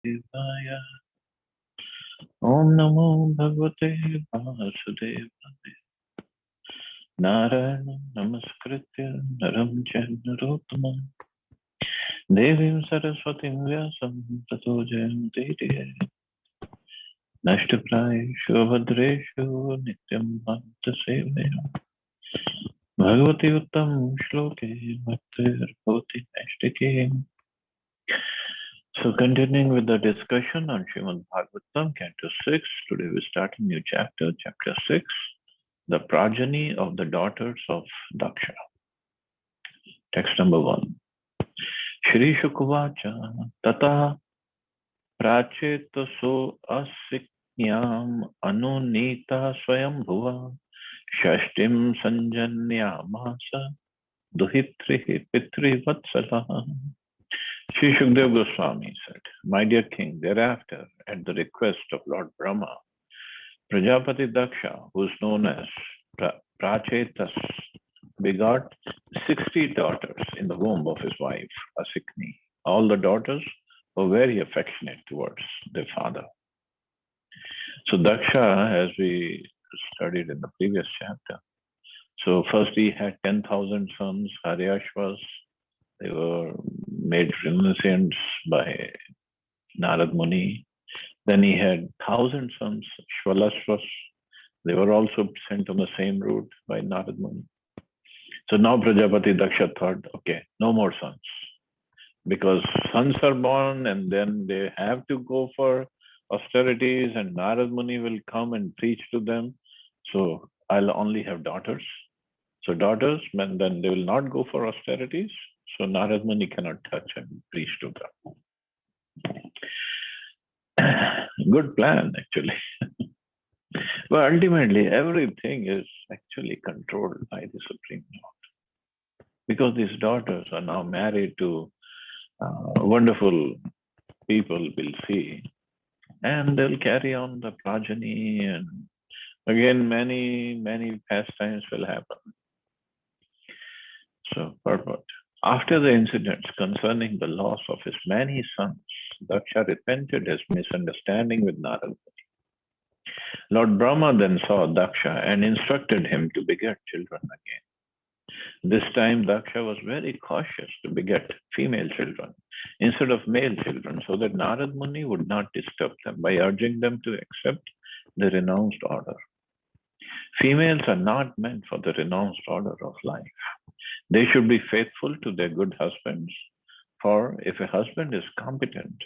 Devaya. Om Namo Bhagavate Vasudevaya. Narayana Namaskritya Naram Chanarottamam Devim Saraswatim Vyasam Tato Jayante Nashtaprayeshu Bhadreshu Nityam Bhakta Sevaya Bhagavati Uttam Shloke Bhaktir Bhavati Nashtake. So continuing with the discussion on Srimad Bhagavatam, Canto 6, today we start a new chapter, chapter 6, the progeny of the daughters of Daksha. Text number 1. Shri Shukvacha Tata Prachetaso Asiknyam Anunita Swayambhuva Shashtim Sanjanyamasa Duhitrihi Pitri Vatsala. Sri Shukdev Goswami said, My dear king, thereafter, at the request of Lord Brahma, Prajapati Daksha, who is known as Prachetas, begot 60 daughters in the womb of his wife, Asikni. All the daughters were very affectionate towards their father. So Daksha, as we studied in the previous chapter, so first he had 10,000 sons, Haryashvas. They were made renunciants by Narad Muni. Then he had 1,000 sons, Shvalasvas. They were also sent on the same route by Narad Muni. So now Prajapati Daksha thought, okay, no more sons. Because sons are born and then they have to go for austerities and Narad Muni will come and preach to them. So I'll only have daughters. So daughters, and then they will not go for austerities. So Narad Muni cannot touch and preach to them. Good plan, actually. But ultimately, everything is actually controlled by the Supreme Lord. Because these daughters are now married to wonderful people, we'll see. And they'll carry on the progeny, and again, many pastimes will happen. So, purport. After the incidents concerning the loss of his many sons, Daksha repented his misunderstanding with Narad Muni. Lord Brahma then saw Daksha and instructed him to beget children again. This time, Daksha was very cautious to beget female children instead of male children so that Narad Muni would not disturb them by urging them to accept the renounced order. Females are not meant for the renounced order of life. They should be faithful to their good husbands, for if a husband is competent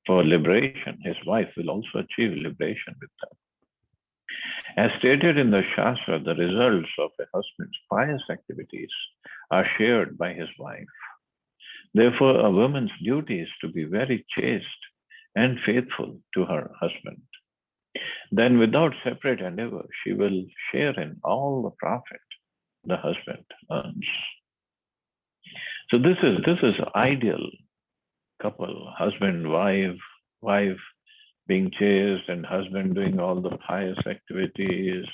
for liberation, his wife will also achieve liberation with them. As stated in the Shastra, the results of a husband's pious activities are shared by his wife. Therefore, a woman's duty is to be very chaste and faithful to her husband. Then, without separate endeavor, she will share in all the profit the husband earns. So this is ideal couple, husband, wife being chaste and husband doing all the pious activities,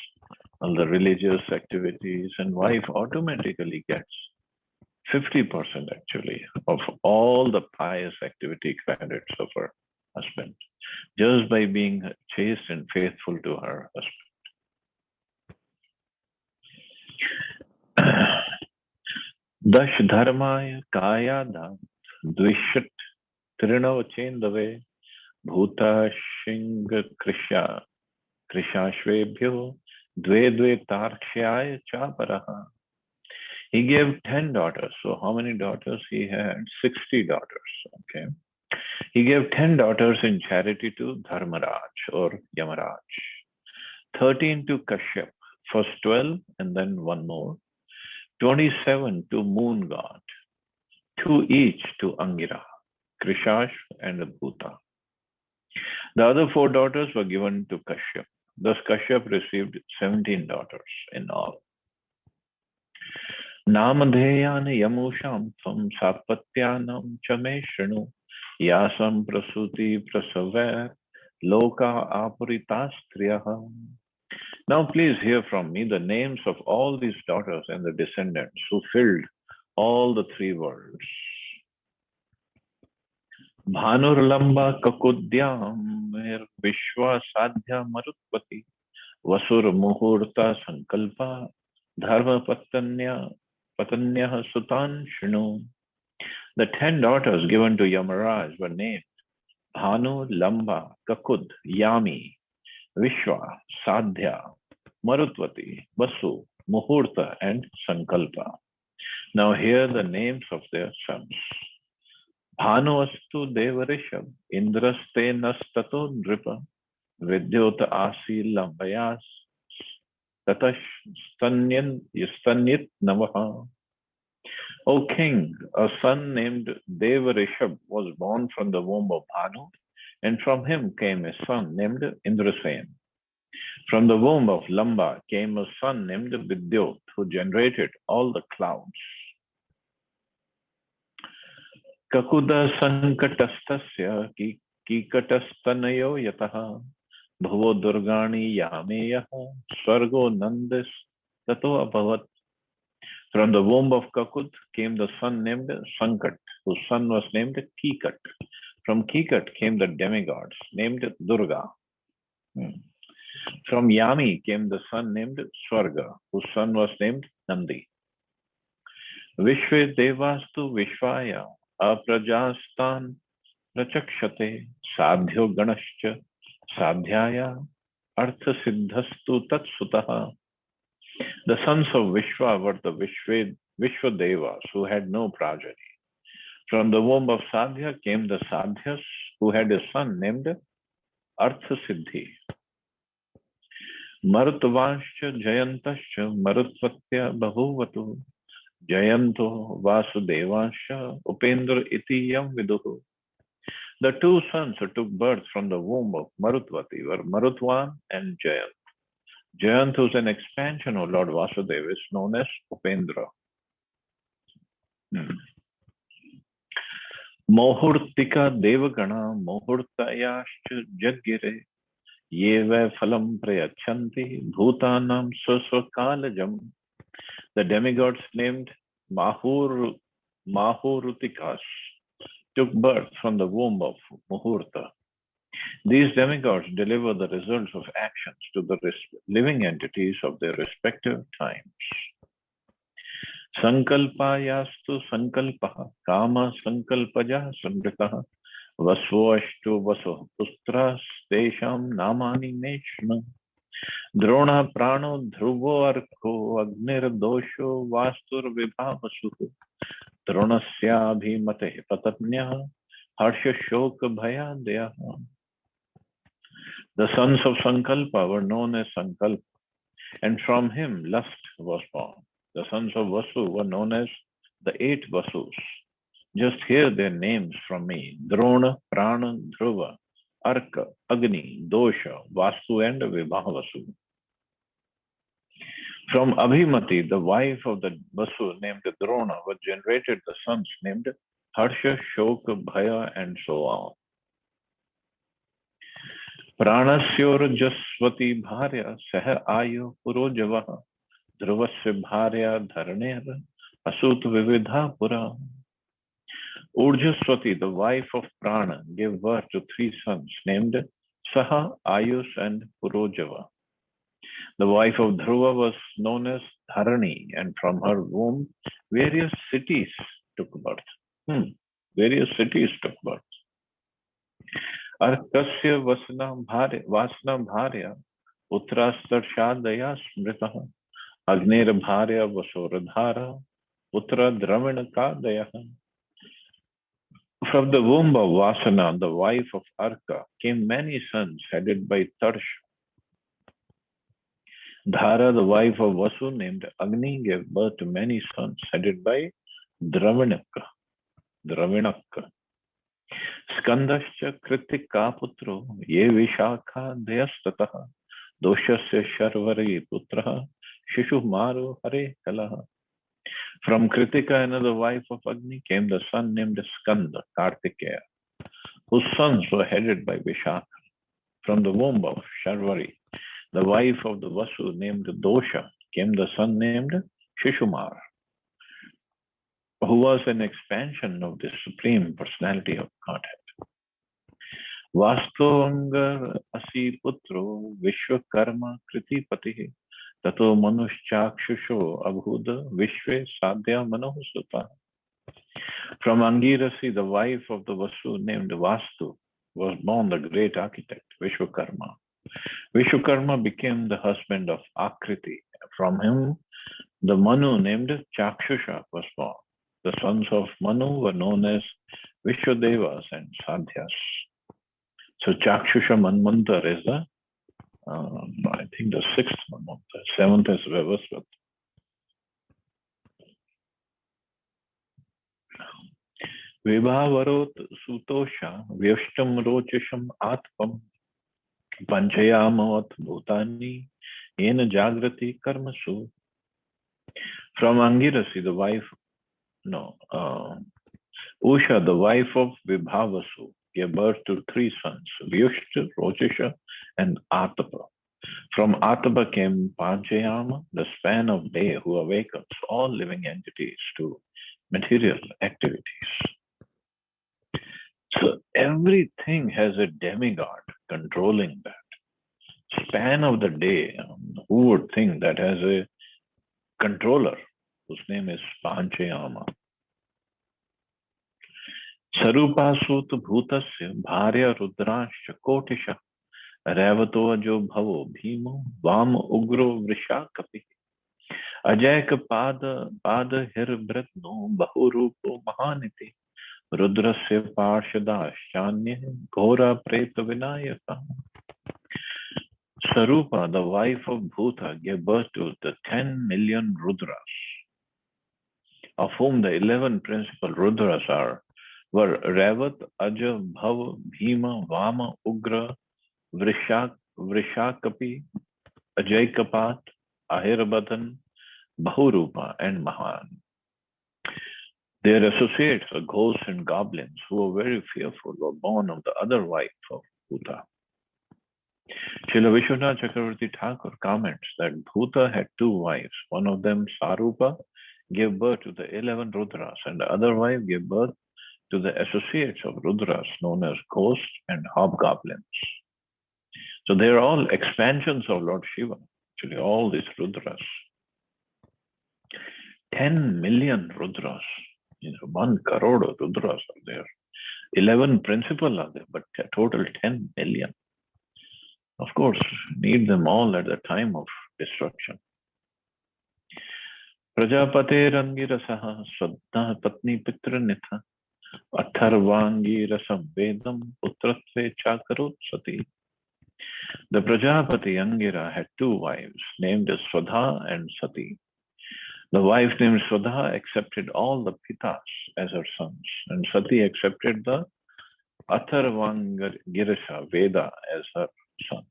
all the religious activities, and wife automatically gets 50% actually of all the pious activity credits of her husband, just by being chaste and faithful to her husband. Dash dharmaya kayada dvishat trino chendave bhuta shinga krishashvebhyo dve tarkshyaya chaparaha. He gave 10 daughters. So how many daughters he had? 60 daughters. Okay. He gave 10 daughters in charity to Dharmaraj or Yamaraj, 13 to Kashyap, first 12 and then one more, 27 to Moon God, 2 each to Angira, Krishash and Bhuta. The other 4 daughters were given to Kashyap. Thus Kashyap received 17 daughters in all. Namadheyan yamusham tvam sapatyanam chame shrinu yasam prasuti prasaver loka apuritastriyaha. Now please hear from me the names of all these daughters and the descendants who filled all the 3 worlds. Bhanurlamba kakudyam Vishwa sadhya marutpati Vasur muhurta sankalpa Dharma patanya sutan shinu. The 10 daughters given to Yamaraj were named Bhanu, Lamba, Kakud, Yami, Vishwa, Sadhya, Marutvati, Basu, Muhurta, and Sankalpa. Now here the names of their sons. Bhanuastu Devarisham, Indraste Nastato Nripa, Vidyota Asi Lambayas, Tatash Stanyit Navaha. O king, a son named Devarishab was born from the womb of Bhanu, and from him came a son named Indrasen. From the womb of Lamba came a son named Vidyot, who generated all the clouds. Kakuda sankatastasya kikatastanayo yataha bhavo durgani yameyaha swargo nandis tato abhavat. From the womb of Kakud came the son named Sankat, whose son was named Kikat. From Kikat came the demigods named Durga. From Yami came the son named Swarga, whose son was named Nandi. Vishve devastu vishvaya aprajastan prachakshate sadhyo ganascha sadhyaya artha siddhastu tatsutaha. The sons of Vishwa were the Vishwadevas who had no progeny. From the womb of Sadhya came the Sadhyas who had a son named Artha Siddhi. Marutvanscha Jayantascha Marutvatya Bahuvatu Jayanto Vasudevanscha Upendra iti yam viduhu. The two sons who took birth from the womb of Marutvati were Marutvan and Jayant. Jayant, who is an expansion of Lord Vasudeva, is known as Upendra. Mohurtika Devagana Mohurtayascha Jagire Yeva Phalam Prayachanti Bhutanam Susvakalajam. The demigods named Mahurutikas took birth from the womb of Muhurta. These demigods deliver the results of actions to the living entities of their respective times. Sankalpayastu sankalpaha kama sankalpaja samritaha vasvoashtu vaso pustras desham namani meshna drona prano dhruvo arko agnir dosho vastur vibhavasuhu dronasya bhimate patapnya harsha shoka bhayadeyaha. The sons of Sankalpa were known as Sankalpa, and from him lust was born. The sons of Vasu were known as the 8 Vasus. Just hear their names from me: Drona, Prana, Dhruva, Arka, Agni, Dosha, Vasu, and Vibhavasu. From Abhimati, the wife of the Vasu named Drona, were generated the sons named Harsha, Shoka, Bhaya, and so on. Pranasyorjaswati bharya sah ayu purojavaha dhruvasya bharya dharaner asut vividha pura. Urjaswati, the wife of Prana, gave birth to 3 sons named Saha, Ayus, and Purojava. The wife of Dhruva was known as Dharani, and from her womb various cities took birth. Various cities took birth. Arkasya vasna bharya utrastarshadaya smritaha Agner bharya vasoradhara putra dravinakadaya. From the womb of Vasana, the wife of Arka, came many sons headed by Tarsha. Dhara, the wife of Vasu, named Agni, gave birth to many sons headed by Dravinaka. Skandascha kritika putro ye vishakha dayastataha doshasya sharvari putraha shishu maru hare kalaha. From Kritika, another wife of Agni, came the son named Skanda, Kartikeya, whose sons were headed by Vishaka. From the womb of Sharvari, the wife of the Vasu named Dosha, came the son named Shishumar, who was an expansion of the Supreme Personality of Godhead. वास्तोऽंगर असि पुत्रो विश्वकर्मा कृतिपतिः ततो मनुश्चाक्षुषो अभूद विश्वे साध्या मनोः सुता. From Angirasi, the wife of the Vasu named Vastu, was born the great architect Vishwakarma. Vishwakarma became the husband of Akriti. From him, the Manu named Chakshusha was born. The sons of Manu were known as Vishwadevas and Sadhyas. So Chakshusha Manmantar is the, I think the sixth Manmantar. Seventh is Vivasvat. Vibhavarot Sutosha Vyashtam Rochisham Atpam Panchayamat Bhutani Yena Jagrati Karmasu. From Angirasi, the wife, Usha, the wife of Vibhavasu, gave birth to three sons, Vyushta, Rojisha, and Atapa. From Atapa came Panchayama, the span of day who awakens all living entities to material activities. So everything has a demigod controlling that. Span of the day, who would think that has a controller whose name is Panchayama? Sarupasut Bhutasya Bharya Rudrascha Kotisha Ravato Ajo Bhavo Bhimo Vam Ugro Vrishakapi Ajayaka Pada Hirbratno Bahurupo Mahaniti Rudrasya Parshadash Chanya Ghora Preta Vinayaka. Sarupa, the wife of Bhuta, gave birth to the 10 million Rudras, of whom the 11 principal Rudras were Ravat, Aja, Bhav, Bhima, Vama, Ugra, Vrishakapi, Ajaykapat, Ahirabhadan, Bahurupa, and Mahan. Their associates, the ghosts and goblins, who were very fearful, were born of the other wife of Bhuta. Srila Vishwanath Chakravarti Thakur comments that Bhuta had two wives. One of them, Sarupa, gave birth to the 11 Rudras, and the other wife gave birth to the associates of Rudras, known as ghosts and hobgoblins. So they are all expansions of Lord Shiva, actually, all these Rudras. 10 million Rudras, 1 crore of Rudras are there. 11 principal are there, but a total 10 million. Of course, need them all at the time of destruction. Prajapate Swadha Patni Pitra Nitha Atharvangirasam Vedam Putratve Chakarot Sati. The Prajapati Angira had two wives named as Swadha and Sati. The wife named Swadha accepted all the Pitas as her sons, and Sati accepted the Atharvangirasa Veda as her son.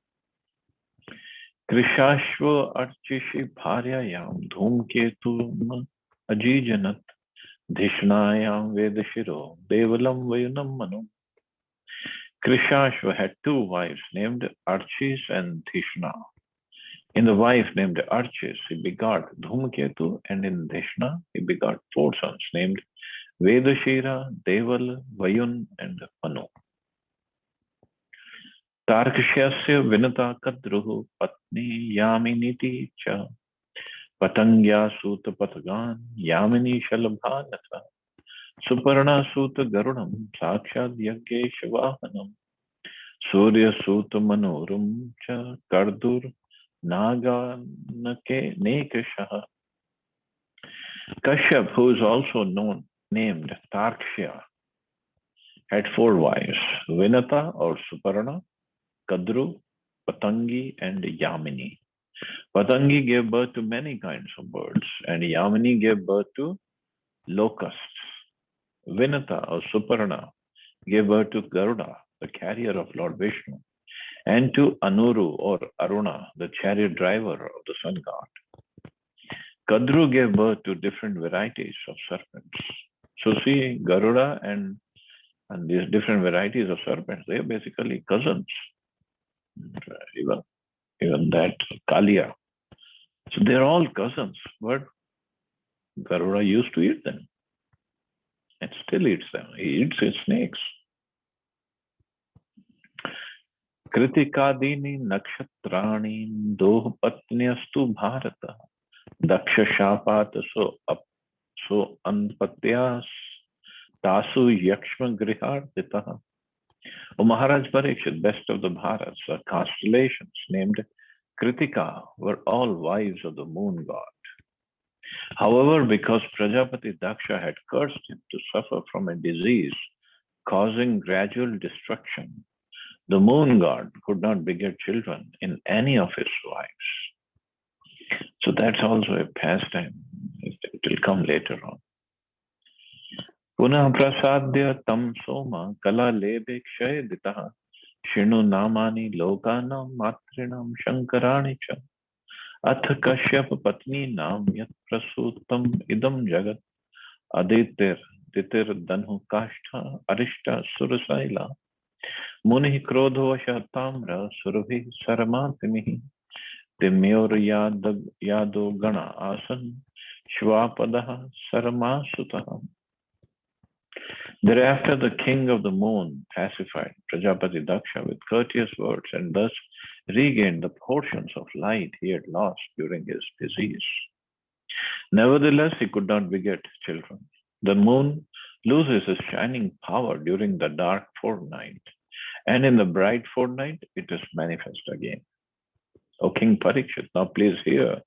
Krishashva Archishi Bharyayam Dhumketum Ajijanat Dhishnayam Vedashiro Devalam Vayunam Manu. Krishashva had two wives named Archis and Dhishna. In the wife named Archis, he begot Dhumketu, and in Dhishna, he begot 4 sons named Vedashira, Deval, Vayun, and Manu. Tarkshyasya Vinata Kadruhu Patni Yaminiti Cha Patangya Suta Patagan Yamini Shalabhanata Suparna Suta Garunam Sakshad Yagesha Surya Suta Manorum Cha Kardur Naga Nekashaha. Kashyap, who is also named Tarkshya, had 4 wives, Vinata or Suparna, Kadru, Patangi, and Yamini. Patangi gave birth to many kinds of birds, and Yamini gave birth to locusts. Vinata or Suparna gave birth to Garuda, the carrier of Lord Vishnu, and to Anuru or Aruna, the chariot driver of the sun god. Kadru gave birth to different varieties of serpents. So see, Garuda and these different varieties of serpents, they are basically cousins. Even that Kalia. So they're all cousins, but Garuda used to eat them and still eats them. He eats his snakes. कृतिकादीनि नक्षत्राणि दोह पत्न्यस्तु भारत दक्ष शापात सो अंपत्यास तासु यक्ष्म गृहार्पितः. O Maharaj Parikshit, best of the Bharats, the constellations named Kritika were all wives of the moon god. However, because Prajapati Daksha had cursed him to suffer from a disease causing gradual destruction, the moon god could not beget children in any of his wives. So that's also a pastime. It will come later on. पुनः प्रसाद्य तम सोम कला लेभे क्षय दितः शृणु नामानि लोकानां मातॄणां शंकराणि च अथ कश्यप पत्नी नाम यत् प्रसूतम इदं जगत् अदितिर दितिर धनु काष्ठा अरिष्टा सुरशैला मुनि क्रोधवश ताम्र सुरभि शर्मातिमिः तिम्योर यादो गण आसन श्वापदः शर्मासुतः. Thereafter, the king of the moon pacified Prajapati Daksha with courteous words and thus regained the portions of light he had lost during his disease. Nevertheless, he could not beget children. The moon loses its shining power during the dark fortnight, and in the bright fortnight, it is manifest again. O King Parikshit, now please hear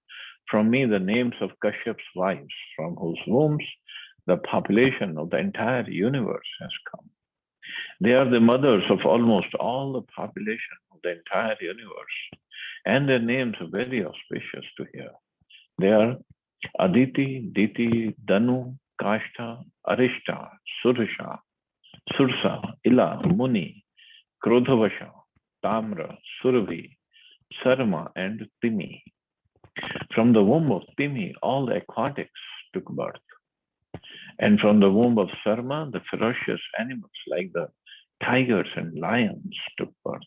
from me the names of Kashyap's wives, from whose wombs the population of the entire universe has come. They are the mothers of almost all the population of the entire universe, and their names are very auspicious to hear. They are Aditi, Diti, Danu, Kashtha, Arishta, Surusha, Sursa, Ila, Muni, Krodhavasha, Tamra, Surabhi, Sarma, and Timi. From the womb of Timi, all the aquatics took birth. And from the womb of Sarma, the ferocious animals like the tigers and lions took birth.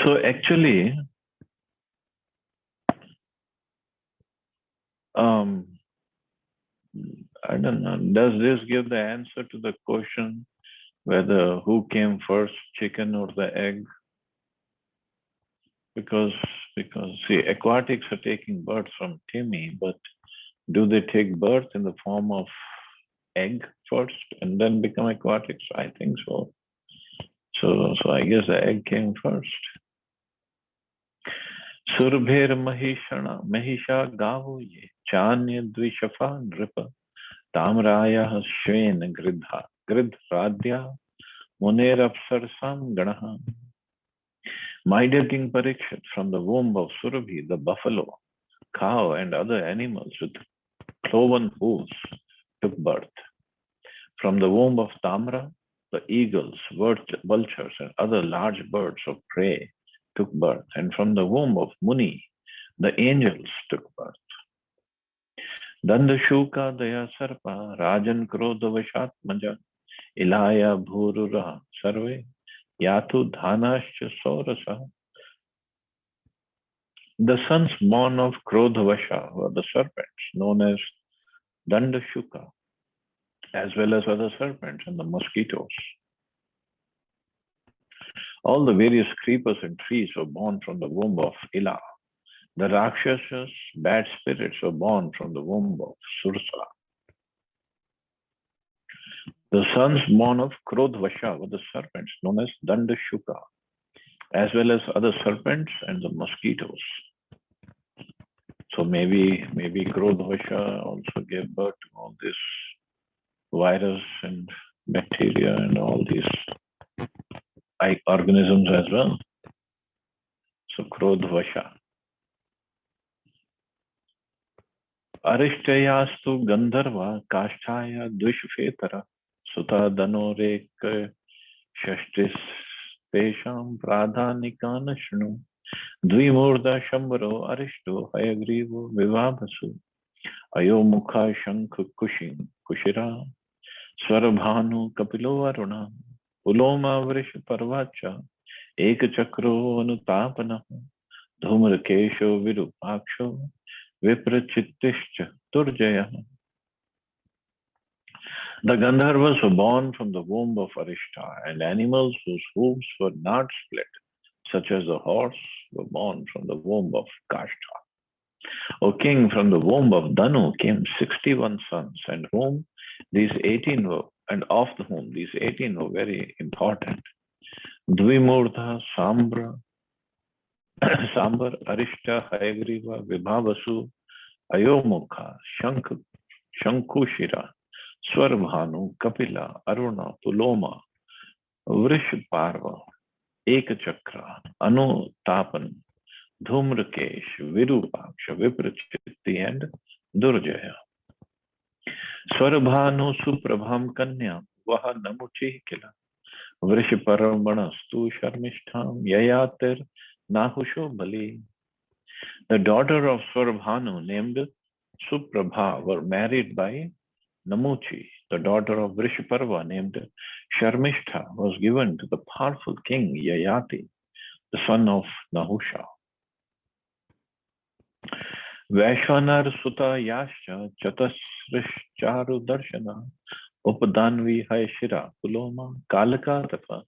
So actually, I don't know, does this give the answer to the question whether who came first, chicken or the egg? Because see, aquatics are taking birth from Timi, but do they take birth in the form of egg first and then become aquatics? I think so. So I guess the egg came first. Surbher Mahishana Mahisha Gavu ye Chanya Dvishafa Nripa Tamraya Shven Gridha Gridhradya Muner Apsarsam Ganaha. My dear King Parikshit, from the womb of Surabhi, the buffalo, cow, and other animals with cloven hooves took birth. From the womb of Tamra, the eagles, vultures, and other large birds of prey took birth. And from the womb of Muni, the angels took birth. Dandashuka Daya Sarpa, Rajan Krodavashatmaja, Ilaya Bhurura Sarve, Yatu Dhanascha Saurasa. The sons born of Krodhavasha were the serpents known as Dandashuka, as well as other serpents and the mosquitoes. All the various creepers and trees were born from the womb of Ila. The Rakshasas, bad spirits, were born from the womb of Sursa. The sons born of Krodhavasha were the serpents known as Dandashuka, as well as other serpents and the mosquitoes. So maybe Krodhavasha also gave birth to all this virus and bacteria and all these organisms as well. So Krodhavasha. Arishtayastu Gandharva Kashtaya Dvishfetara Suta Danorek Shashtis Tesham Pradhanikana Shnu Dvimurda Shambaro Arishto Hayagrivo Vivabhasu Ayomukha Shankh Kushin Kushira Swarabhanu Kapilo Aruna Uloma Vrish Parvacha Ekachakro Anutapana Dhumrakesho Virupaksho Viprachitishcha Turjaya. The Gandharvas were born from the womb of Arishta, and animals whose hooves were not split, such as the horse, were born from the womb of Kashta. O king, from the womb of Danu came 61 sons, and whom these 18 were, and of whom these 18 were very important. Dvimurtha, Sambra, Sambar, Arishta, Hayagriva, Vibhavasu, Ayomukha, Shankushira, Swarabhanu, Kapila, Aruna, Puloma, Vrishparva, Ekachakra, Anutapan, Dhumrakesh, Virupaksha, Viprachitti, and Durjaya. Swarabhanu Suprabham Kanya, Vaha Namuchi Kila, Vrishparvanastu Sharmishtham, Yayatir, Nahusho Bali. The daughter of Swarabhanu named Suprabha were married by Namuchi. The daughter of Vrishparva named Sharmishtha was given to the powerful king Yayati, the son of Nahusha. Vaishwanar Suta Yasha Chatasrishcharu Darshana Upadanvi Hayashira Puloma Kalaka Tafa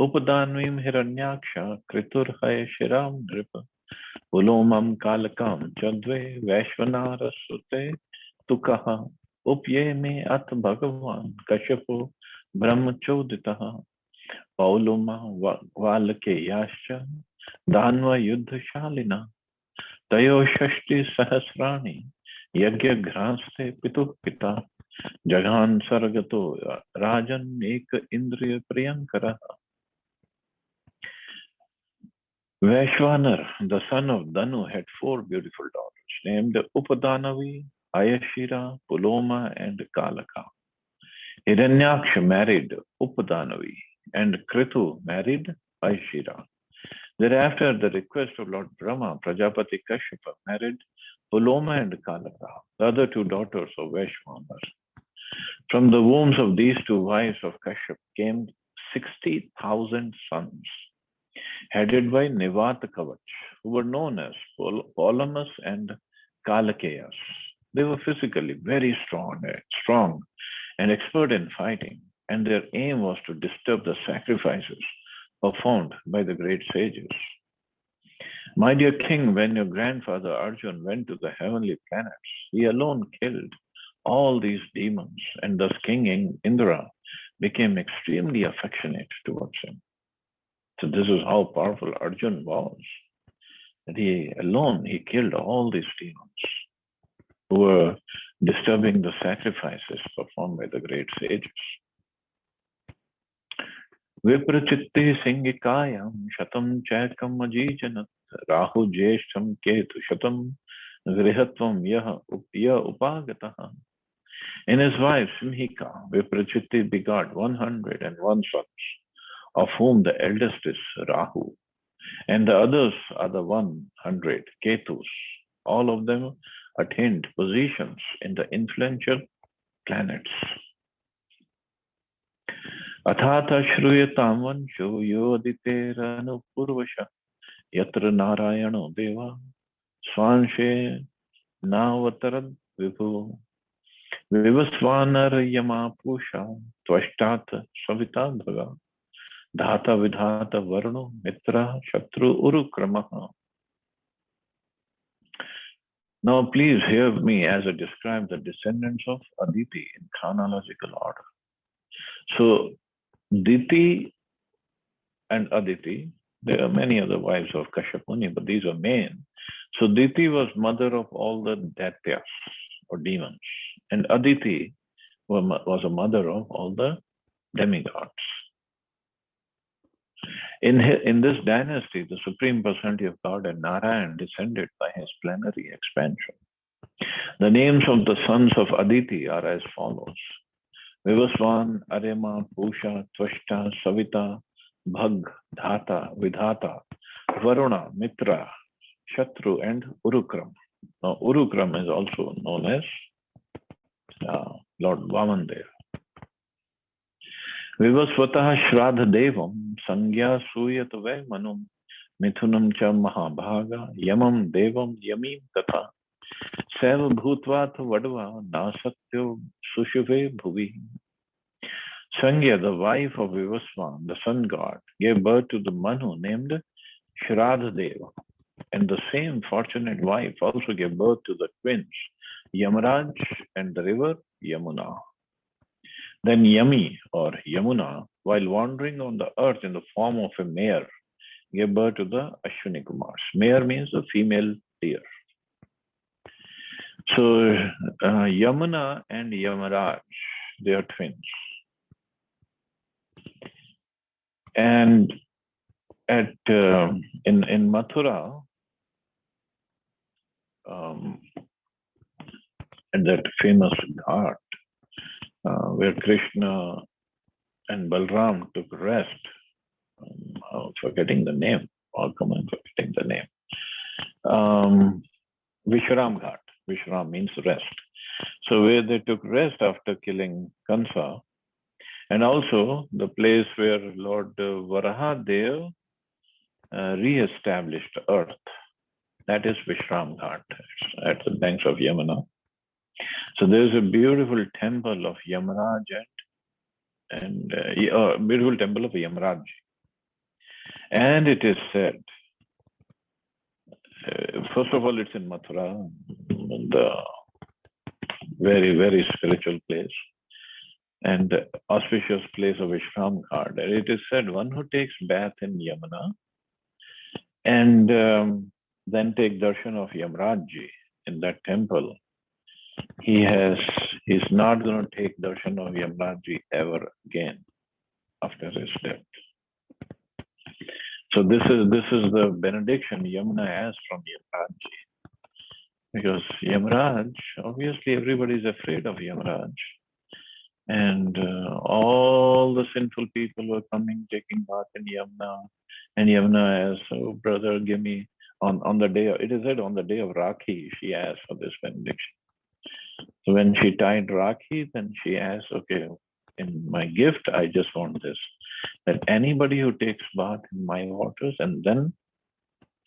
Upadanvim Hiranyaksha Kritur Hayashiram Dripa Pulomam Kalakam Chadve Vaishwanar Sute Tukaha Upye At Bhagavan Kashapu Brahmachoditaha Pauloma Valake Yasha Danva Yuddhashalina Tayo Shashti Sahasrani Yagya Granste Pitu Pita Jaghan Sargato Rajan Ek Indriya Priyankara. Vaishwanar, the son of Danu, had 4 beautiful daughters named Upadanavi, Ayashira, Puloma, and Kalaka. Hiranyaksha married Upadanavi, and Kritu married Ayashira. Thereafter, at the request of Lord Brahma, Prajapati Kashyapa married Puloma and Kalaka, the other 2 daughters of Vaishwanar. From the wombs of these 2 wives of Kashyap came 60,000 sons, headed by Nivata Kavach, who were known as Polamus and Kalakeyas. They were physically very strong and expert in fighting, and their aim was to disturb the sacrifices performed by the great sages. My dear king, when your grandfather Arjun went to the heavenly planets, he alone killed all these demons, and thus King Indra became extremely affectionate towards him. So this is how powerful Arjun was. That he killed all these demons who were disturbing the sacrifices performed by the great sages. Viprachitti Singikayam Shatam Chakam Ajijanat Rahu Jeshtam Ketu Shatam Grihatvam Yah Upagataha. In his wife Simhika, Viprachitti begot 101 sons, of whom the eldest is Rahu, and the others are the 100 Ketus. All of them attained positions in the influential planets. Athata Shruyatam Vansho Yoditeranu Purvasha Yatra Narayano Deva Swanshe Navatarad Vibhu Vivasvanar Yama Pusha Tvashtat Savita Bhaga Dhata Vidhata Varno Mitra Shatru Urukramaha. Now please hear me as I describe the descendants of Aditi in chronological order. So Diti and Aditi, there are many other wives of Kashyapuni, but these are main. So Diti was mother of all the Daityas or demons, and Aditi was a mother of all the demigods. In this dynasty, the Supreme Personality of God and Narayan descended by his plenary expansion. The names of the sons of Aditi are as follows: Vivasvan, Arema, Pusha, Tvashta, Savita, Bhag, Dhata, Vidhata, Varuna, Mitra, Shatru, and Urukram. Now, Urukram is also known as Lord Vamandev. Vivasvatah Shraddha Devam, Sangya Suyat Ve Manum, Mithunam Cha Mahabhaga, Yamam Devam Yamim Tatha, Seva Bhutvat Vadva, Nasatyo Sushuve Bhuvi. Sangya, the wife of Vivaswan, the sun god, gave birth to the Manu named Shraddha. And the same fortunate wife also gave birth to the twins, Yamaraj and the river Yamuna. Then Yami or Yamuna, while wandering on the earth in the form of a mare, gave birth to the Ashwini Kumars. Mare means a female deer. So Yamuna and Yamaraj, they are twins. And at in Mathura, at that famous ghat where Krishna and Balram took rest, forgetting the name, I'll come and forgetting the name. Vishram Ghat. Vishram means rest. So where they took rest after killing Kansa, and also the place where Lord Varahadev re-established earth. That is Vishram Ghat at the banks of Yamuna. So there's a beautiful temple of Yamaraj and beautiful temple of Yamaraj. And it is said, first of all, it's in Mathura, the very, very spiritual place and the auspicious place of Vishram Ghat. And it is said, one who takes bath in Yamuna and then take darshan of Yamarajji in that temple, he's not going to take darshan of Yamarajji ever again after his death. So this is the benediction Yamuna has from Yamarajji. Because Yamaraj, obviously everybody is afraid of Yamaraj. And all the sinful people were coming, taking bath in Yamuna. And Yamuna asked, oh brother, give me, on the day, it is said on the day of Rakhi, she asked for this benediction. So when she tied Rakhi, then she asked, okay, in my gift, I just want this, that anybody who takes bath in my waters and then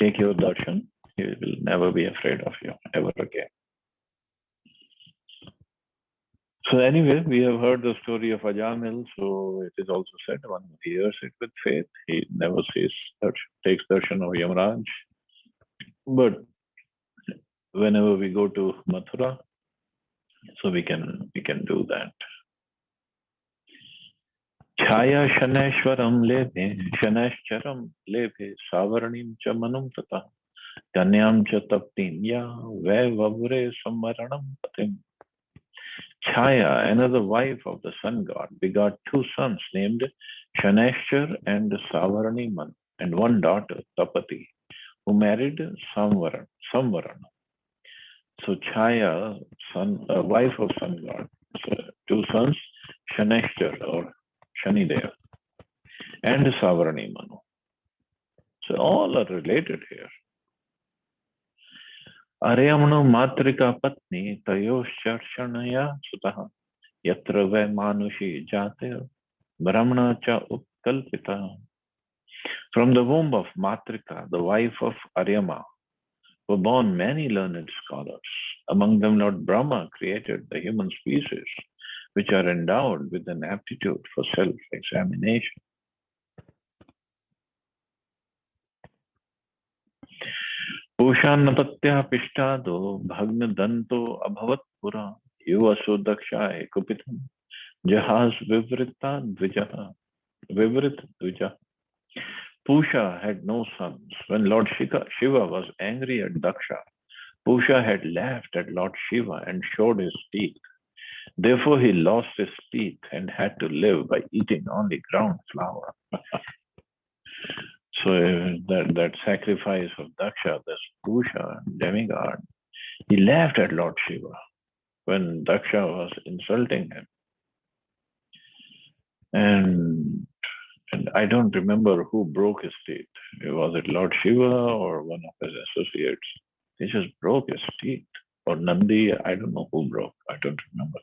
take your darshan, he will never be afraid of you ever again. So anyway, we have heard the story of Ajamil, so it is also said one who hears it with faith, he never takes darshan of Yamaraj. But whenever we go to Mathura, so we can do that. Chaya Shaneshwaram Lebhe, Shaneshcharam Lebhe, Savarnim cha Manum Tata, Kanyam cha Taptim Ya, Ve Vavre Samvaranam Patim. Chaya, another wife of the sun god, begot two sons named Shaneshchar and Savarani Manu, and one daughter, Tapati, who married Samvarana. So Chaya, wife of sun god, so two sons, Shaneshchar or Shanidev, and Savarani Manu. So all are related here. Aryamno Matrika Patni Tayosharshanaya Sutaha Yatra Ve Manushi Jate Brahmana Cha Utkalpita. From the womb of Matrika, the wife of Aryama, were born many learned scholars. Among them, Lord Brahma created the human species, which are endowed with an aptitude for self-examination. Pushanapatya Pishtado Bhagna Danto Abhavat Pura Yuvasu Dakshai Kupitam Jahas Vivrita Dvija. Pusha had no sons. When Lord Shiva was angry at Daksha, Pusha had laughed at Lord Shiva and showed his teeth. Therefore, he lost his teeth and had to live by eating only ground flour. So that sacrifice of Daksha, this Pusha, demigod, he laughed at Lord Shiva when Daksha was insulting him. And I don't remember who broke his teeth. Was it Lord Shiva or one of his associates? He just broke his teeth. Or Nandi, I don't know who broke. I don't remember.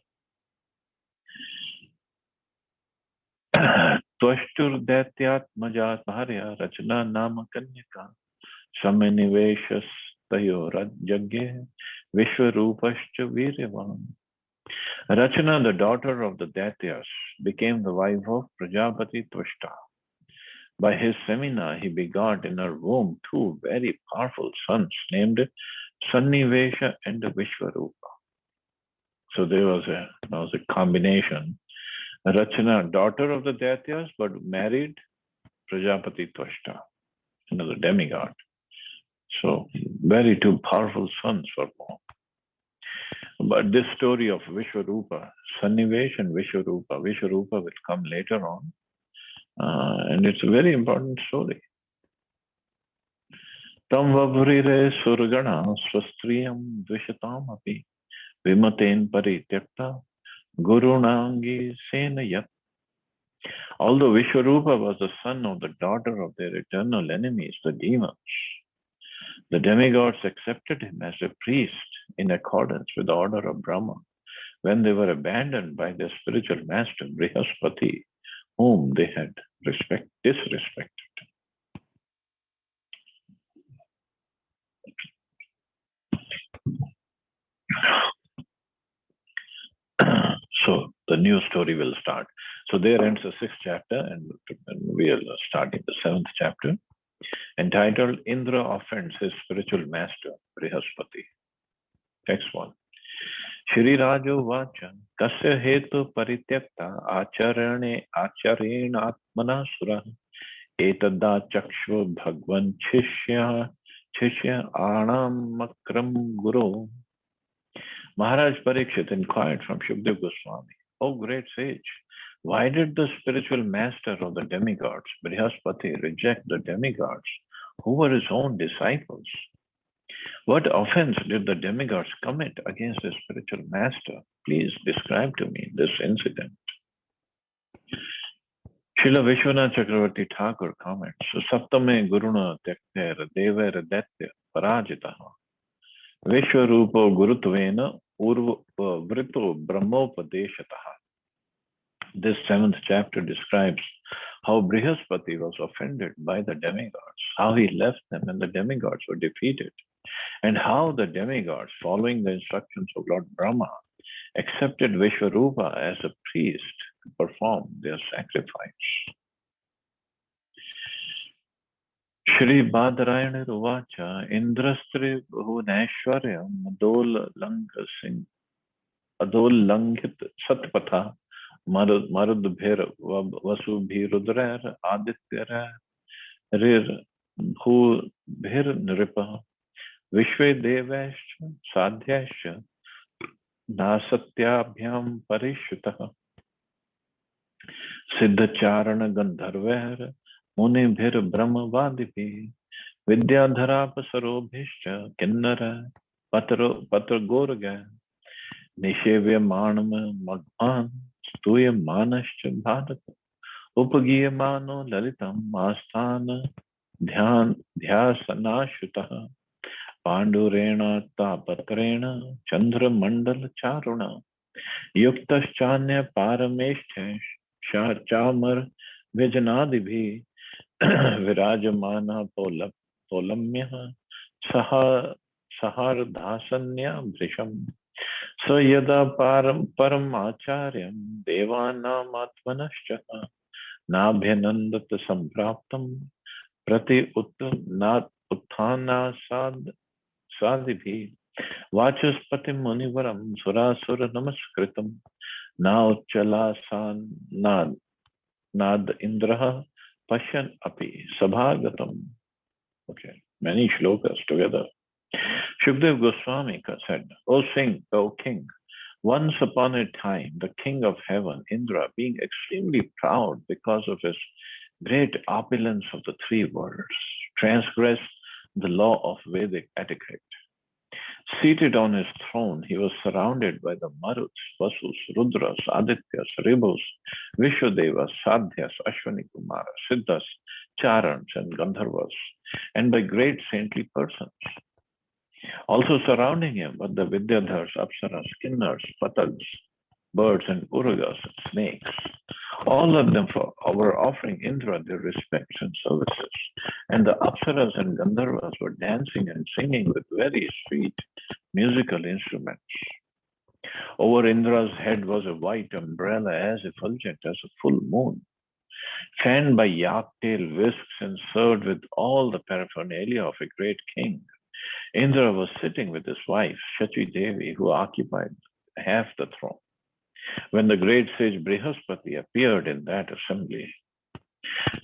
Twashtur Daityatmaja Bharya Rachna Nama Kanyaka Samaniveshas Tayo Rajagye Vishwarupascha Viryavam. Rachana, the daughter of the Daityas, became the wife of Prajapati Twishta. By his semina, he begot in her womb two very powerful sons named Sannivesha and Vishwarupa. So there was a combination. Rachana, daughter of the Daityas, but married Prajapati Twishta, another demigod. So very two powerful sons were born. But this story of Vishwarupa, Sannivesh and Vishwarupa will come later on. And it's a very important story. Tam vavrire surgana swastriyam dvishatam api vimaten parityakta gurunangi senayat. Although Vishwarupa was the son of the daughter of their eternal enemies, the demons, the demigods accepted him as a priest in accordance with the order of Brahma when they were abandoned by their spiritual master Brihaspati, whom they had disrespected. So the new story will start. So there ends the 6th chapter, and we are starting the 7th chapter, entitled Indra Offends His Spiritual Master Brihaspati. Text 1. Shri Rajo Vacha Kasya Hetu Parityakta Achareण Atmana Sura Etada Chakshva Bhagwan Chishya Anam Makram Guru. Maharaj Parikshit inquired from Shukdev Goswami, O great sage, why did the spiritual master of the demigods, Brihaspati, reject the demigods who were his own disciples? What offense did the demigods commit against the spiritual master? Please describe to me this incident. Srila Vishwanath Chakravarti Thakur comments, Saptame Guruna Tekter Dever Datya Parajitaha Vishwarupo Gurutvena Vrito Brahmopadeshataha. This 7th chapter describes how Brihaspati was offended by the demigods, how he left them and the demigods were defeated, and how the demigods, following the instructions of Lord Brahma, accepted Vishwarupa as a priest to perform their sacrifice. Shri Badarayana Ruvacha Indrastri Bhunashwaryam Adol Langhit Satpatha Marudbhir Vasubhirudrar Adityara Rir Bhubhir Nripa Vishwe Devash Sadhyasha Nasatyabhyam Parishutaha Siddhacharana Gandharvahar Munibhir Brahmavadipi Vidyadharapasarobhishcha Kinnara Patragorga Nishevya Manama Magman Stuya Manascha Bharata Upagiya Mano Lalitam Asthana Dhyasanashutaha Pandurena Tapatrena Chandra Mandala Charuna Yuktaschanya Parameshthesh Chamar Vijanadibhi Virajamana Polamya Sahardhasanya Brisham Sayada Paramacharyam Devanam Atmanaschaha Nabhyanandat Sampraptam Prati Uttana Sadibhi Vachaspati Munivaram Surasura Namaskritam Na Uchalasan Nad Indraha Pashyan Api Sabhagatam. Okay, many shlokas together. Shukdev Goswami said, O king, once upon a time, the king of heaven, Indra, being extremely proud because of his great opulence of the 3 worlds, transgressed the law of Vedic etiquette. Seated on his throne, he was surrounded by the Maruts, Vasus, Rudras, Adityas, Ribhus, Vishwadevas, Sadhyas, Ashwani Kumaras, Siddhas, Charans, and Gandharvas, and by great saintly persons. Also surrounding him were the Vidyadhars, Apsaras, Kinnars, Patags, birds, and Uragas, snakes. All of them were offering Indra their respects and services. And the Apsaras and Gandharvas were dancing and singing with very sweet musical instruments. Over Indra's head was a white umbrella as effulgent as a full moon, fanned by yak-tail whisks and served with all the paraphernalia of a great king. Indra was sitting with his wife, Shachi Devi, who occupied half the throne. When the great sage Brihaspati appeared in that assembly,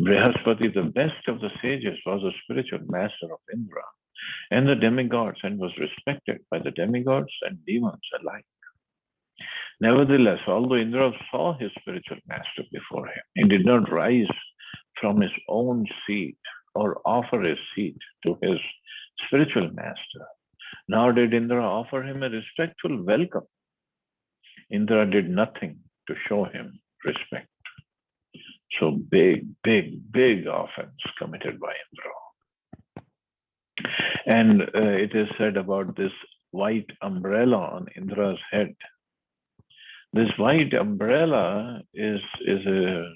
Brihaspati, the best of the sages, was a spiritual master of Indra and the demigods and was respected by the demigods and demons alike. Nevertheless, although Indra saw his spiritual master before him, he did not rise from his own seat or offer his seat to his spiritual master, nor did Indra offer him a respectful welcome. Indra did nothing to show him respect. So big offense committed by Indra. And it is said about this white umbrella on Indra's head. This white umbrella is a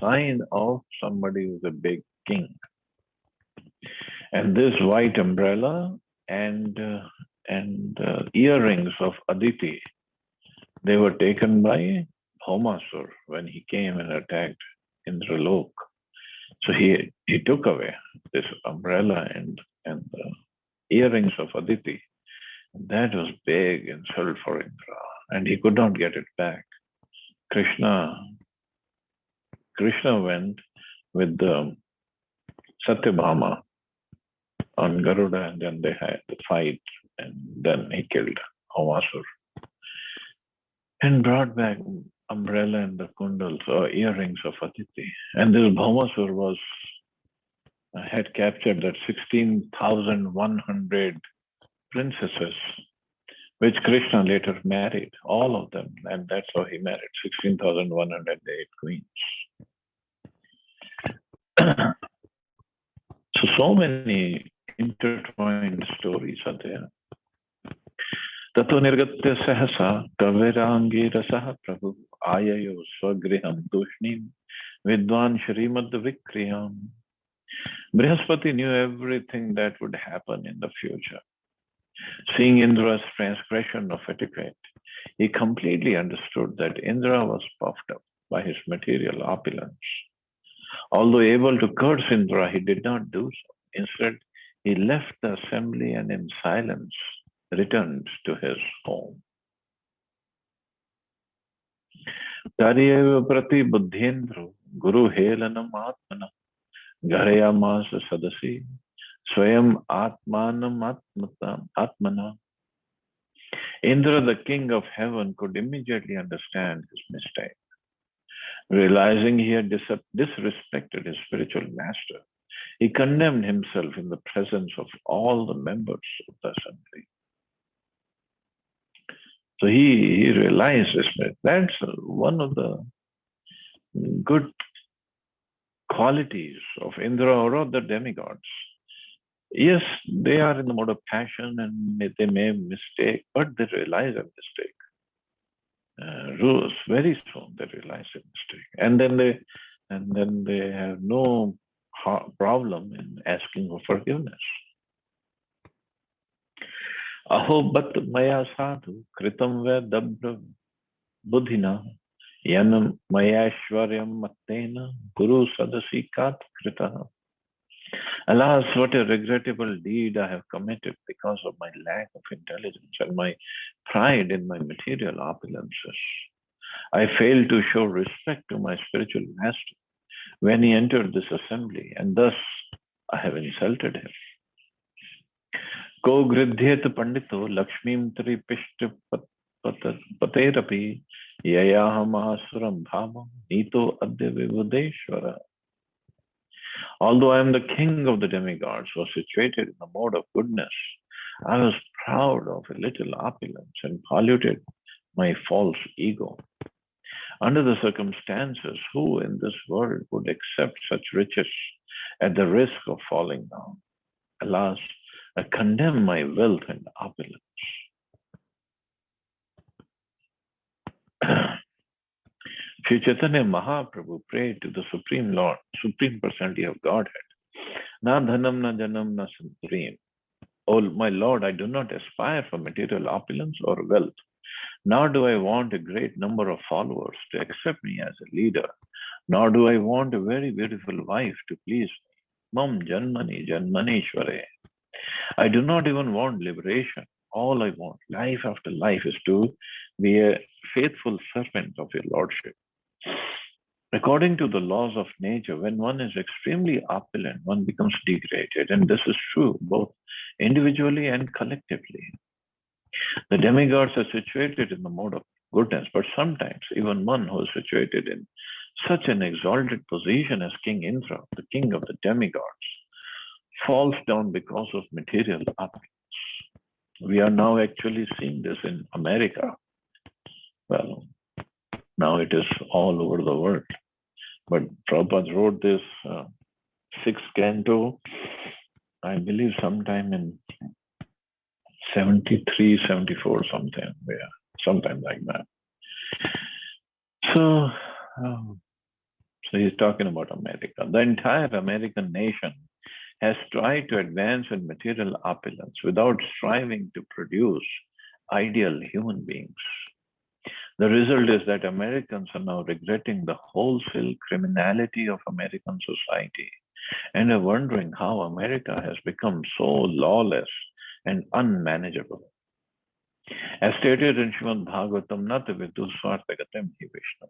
sign of somebody who's a big king. And this white umbrella and earrings of Aditi, they were taken by Bhaumasur when he came and attacked Indralok. So he took away this umbrella and the earrings of Aditi. That was big insult for Indra, and he could not get it back. Krishna went with the Satyabhama on Garuda, and then they had the fight, and then he killed Bhaumasur and brought back umbrella and the kundals or earrings of Aditi. And this Bhaumasur had captured that 16,100 princesses, which Krishna later married, all of them, and that's how he married 16,108 queens. So many intertwined stories are there. Tato nirgatya sahasa kavirangi rasaha prabhu ayayo swagriham tushnim vidwan shrimad vikriyam. Brihaspati knew everything that would happen in the future. Seeing Indra's transgression of etiquette, he completely understood that Indra was puffed up by his material opulence. Although able to curse Indra, he did not do so. Instead, he left the assembly and in silence returned to his home. Taryeva prati buddhendro guru helanam atmana ghareyamas sadasi swayam atmanam atmana. Indra, the king of heaven, could immediately understand his mistake. Realizing he had disrespected his spiritual master, he condemned himself in the presence of all the members of the assembly. So he realized this. That's one of the good qualities of Indra or of the demigods. Yes, they are in the mode of passion and they may mistake, but they realize a mistake. Very soon they realize a mistake, and then they have no problem in asking for forgiveness. Aho bat maya sadhu kritam ve dabra buddhina yanam mayashwaryam mattena guru sadasi kat kritaha. Alas, what a regrettable deed I have committed because of my lack of intelligence and my pride in my material opulences. I failed to show respect to my spiritual master when he entered this assembly, and thus I have insulted him. Ko gridhyet pandito lakshmim tripishta paterapi yayaham asuram bhama nito adya vivudeshwara. Although I am the king of the demigods, was situated in a mode of goodness, I was proud of a little opulence and polluted my false ego. Under the circumstances, who in this world would accept such riches at the risk of falling down? Alas, I condemn my wealth and opulence. Sri Chaitanya Mahaprabhu prayed to the Supreme Lord, Supreme Personality of Godhead. Na dhanam na janam na supreme. Oh, my Lord, I do not aspire for material opulence or wealth, Nor do I want a great number of followers to accept me as a leader. Nor do I want a very beautiful wife to please me. Mam Janmani Janmanishware. I do not even want liberation. All I want, life after life, is to be a faithful servant of your Lordship. According to the laws of nature, when one is extremely opulent, one becomes degraded, and this is true both individually and collectively. The demigods are situated in the mode of goodness, but sometimes even one who is situated in such an exalted position as King Indra, the king of the demigods, falls down because of material opulence. We are now actually seeing this in America. Well, now it is all over the world. But Prabhupada wrote this sixth canto, I believe sometime in 73, 74, sometime like that. So he's talking about America. The entire American nation has tried to advance in material opulence without striving to produce ideal human beings. The result is that Americans are now regretting the wholesale criminality of American society and are wondering how America has become so lawless and unmanageable. As stated in Srimad Bhagavatam, Nata Vidu Swartagatam Hi Vishnu.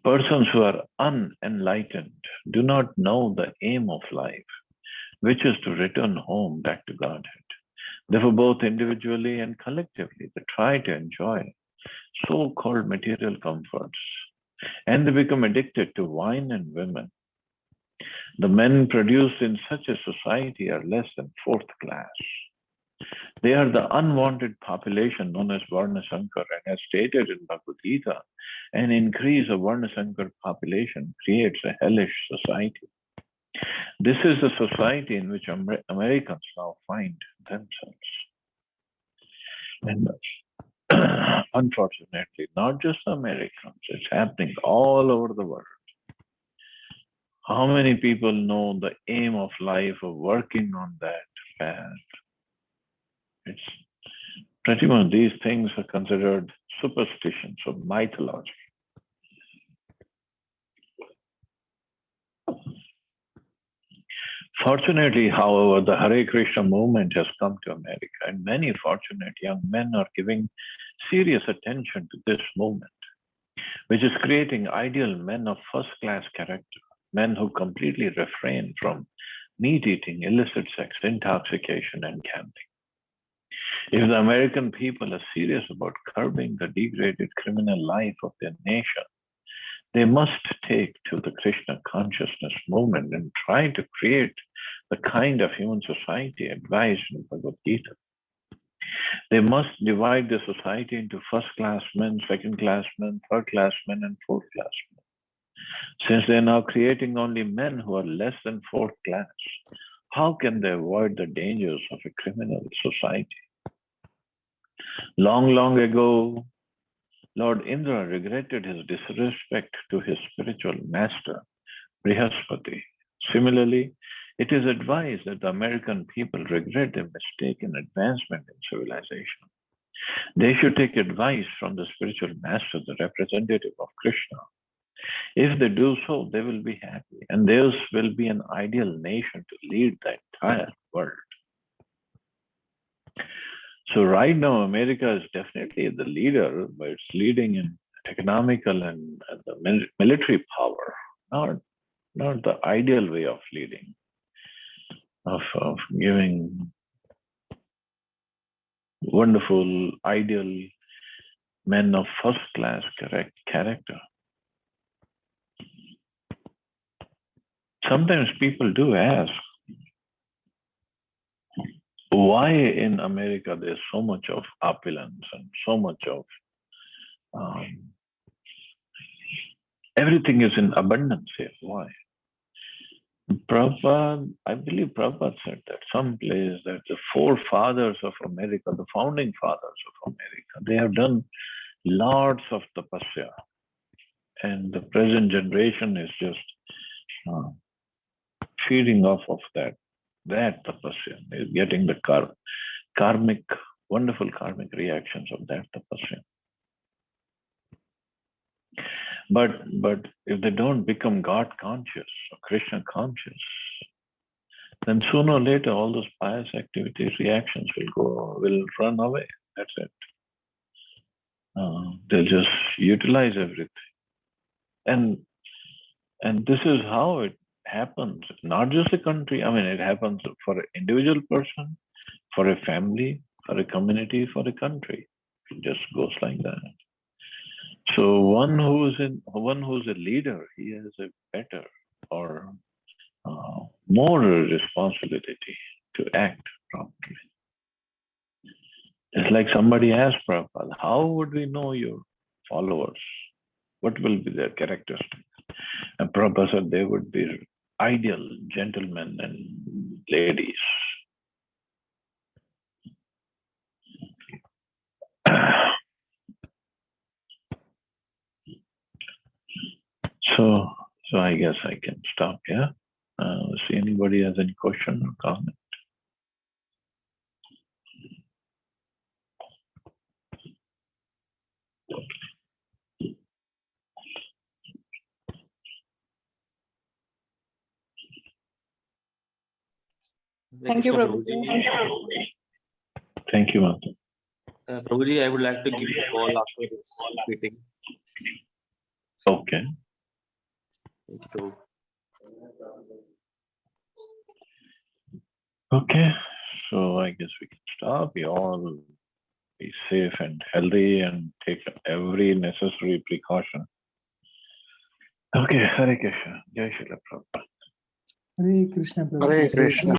Persons who are unenlightened do not know the aim of life, which is to return home back to Godhead. Therefore, both individually and collectively, they try to enjoy so-called material comforts, and they become addicted to wine and women. The men produced in such a society are less than fourth class. They are the unwanted population known as Varnasankar, and as stated in Bhagavad Gita, an increase of Varnasankar population creates a hellish society. This is the society in which Americans now find themselves. And unfortunately, not just Americans, it's happening all over the world. How many people know the aim of life of working on that path? It's pretty much these things are considered superstitions or mythology. Fortunately, however, the Hare Krishna movement has come to America, and many fortunate young men are giving serious attention to this movement, which is creating ideal men of first-class character, men who completely refrain from meat-eating, illicit sex, intoxication, and gambling. If the American people are serious about curbing the degraded criminal life of their nation, they must take to the Krishna consciousness movement and try to create the kind of human society advised in Bhagavad Gita. They must divide the society into first-class men, second-class men, third-class men, and fourth-class men. Since they are now creating only men who are less than fourth class, how can they avoid the dangers of a criminal society? Long, long ago, Lord Indra regretted his disrespect to his spiritual master, Brihaspati. Similarly, it is advised that the American people regret their mistaken advancement in civilization. They should take advice from the spiritual master, the representative of Krishna. If they do so, they will be happy, and theirs will be an ideal nation to lead the entire world. So right now, America is definitely the leader, but it's leading in economical and the military power, not the ideal way of leading, of giving wonderful, ideal men of first-class character. Sometimes people do ask, why in America there's so much of opulence and so much of everything is in abundance here. Why? Prabhupada, I believe Prabhupada said that someplace that the forefathers of America, the founding fathers of America, they have done lots of tapasya. And the present generation is just feeding off of that tapasya, is getting the wonderful karmic reactions of that tapasya. But if they don't become God conscious or Krishna conscious, then sooner or later all those pious activities, reactions will run away. That's it. They'll just utilize everything. And this is how it happens. Not just a country. I mean, it happens for an individual person, for a family, for a community, for a country. It just goes like that. So one who's a leader, he has a better or more responsibility to act properly. It's like somebody asked Prabhupada, how would we know your followers? What will be their characteristics? And Prabhupada said they would be ideal gentlemen and ladies. So I guess I can stop here. See anybody has any question or comment? Thank you, Prabhuji. Thank you, Mata. Prabhuji, I would like to give a call after this meeting. Okay. Thank you. Okay. So I guess we can stop. You all be safe and healthy and take every necessary precaution. Okay. Hare Krishna. Jai Shri Prabhupada. Hare Krishna. Prabhupada. Hare Krishna.